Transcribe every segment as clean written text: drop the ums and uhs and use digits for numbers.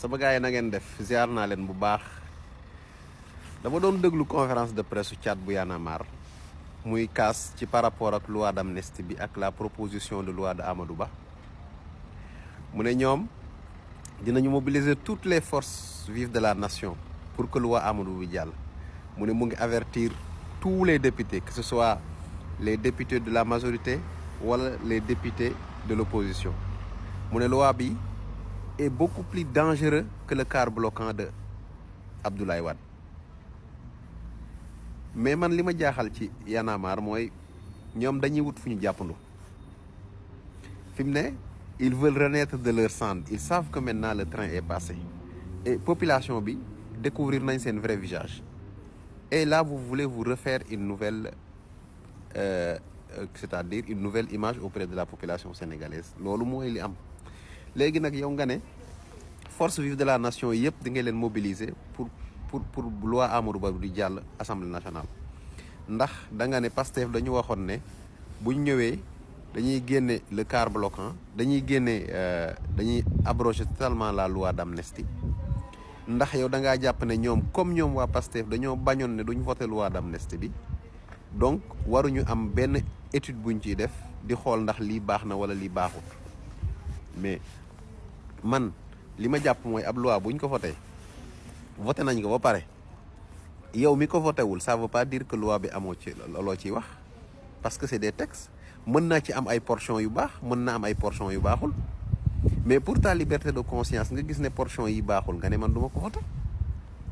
sama gars yi na ngeen def ziar naa leen bu baax dama doon déglu conférence de presse Thiat bu Y'en a marre muy kaas ci par rapport ak loi d'amnistie bi ak la proposition de loi de Amadou Ba mu ne ñoom dinañu mobiliser toutes les forces vives de la nation pour que loi Amadou bi jàll mu ne mu ngi avertir tous les députés que ce soit les députés de la majorité wala les députés de l'opposition mu ne loi bi est beaucoup plus dangereux que le quart bloquant de Abdoulaye Wade mais man li ma jaaxal ci Y'en a marre mooy ñoom dañuy wut fu ñu jàppandu fi mu ne ils veulent renaître de leur cendre ils savent que maintenant le train est passé et population bi découvrir nañ seen vrai visage et là vous voulez vous refaire une nouvelle c'est-à-dire une nouvelle image auprès de la population sénégalaise loolu mooy li am léegi nag yow nga ne force vive de la nation yëpp di nga leen mobiliser pour loi Amadou Ba di jàll assemblée nationale ndax da nga ne Pastef dañu waxoon ne buñ ñëwee dañuy génne le quart bloquant dañuy abroger totalement la loi d'amnistie ndax yow da ngaa jàpp ne ñoom comme ñoom waa Pastef dañoo bañoon ne duñ voter loi d'amnistie bi donc waruñu am benn étude buñ ciy def di xool ndax lii baax na wala lii baaxut mais man li ma jàpp mooy ab loi buñ ko voté nañ ko ba pare yow mi ko voté wul ça veut pas dire que loi bi amoo ci loo ciy wax parce que c'est des textes mën naa ci am ay portions yu baax mën na am ay portions yu baaxul mais pour ta liberté de conscience nga gis ne portions yi baaxul nga ne man duma ko voté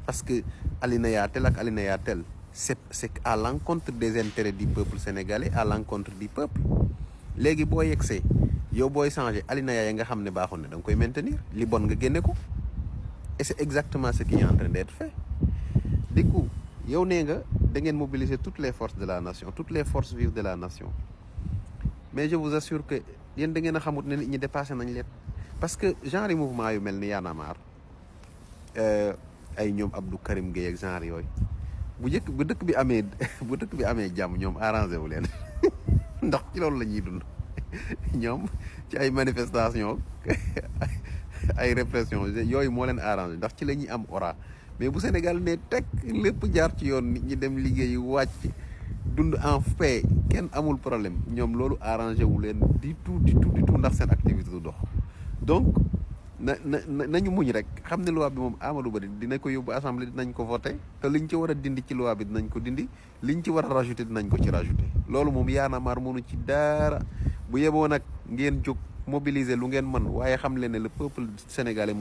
parce que alinéa tel ak alinéa tel c'est à l'encontre des intérêts du peuple sénégalais à l'encontre du peuple léegi boo yegsee yow booy changer alinéa yi nga xam ne baaxul ne da nga koy maintenir li bon nga génne ko et c'est exactement ce qui est en train d'être fait du coup yow nee nga da ngeen mobiliser toutes les forces de la nation toutes les forces vives de la nation mais je vous assure que yéen da ngeen a xamut ne nit ñi dépassé nañ leen parce que genre yi mouvement yu mel ni Y'en a marre ay ñoom Abdou Karim Gueye ak genre yooyu bu dëkk bi amee jàmm ñoom arrangé wu leen ndax ci loolu la ñuy dund ñoom ci ay manifestation ay répression yooyu moo leen arrangé ndax ci la ñuy am aura mais bu Sénégal ne teg lépp jaar ci yoon nit ñi dem liggéeyi wàcc dund en paix kenn amul problème ñoom loolu arrangé wu leen du tout ndax seen activité du dox donc nañu muñ rek xam ne loi bi moom Amadou Ba dina ko yóbbu assemblée dinañ ko voté te liñ ci war a dindi ci loi bi dinañ ko dindi liñ ci war a rajouté dinañ ko ci rajouté loolu moom Y'en a marre mënu ci dara bu yeboo nag ngeen jóg mobiliser lu ngeen mën waaye xam leen ne le peuple sénégalais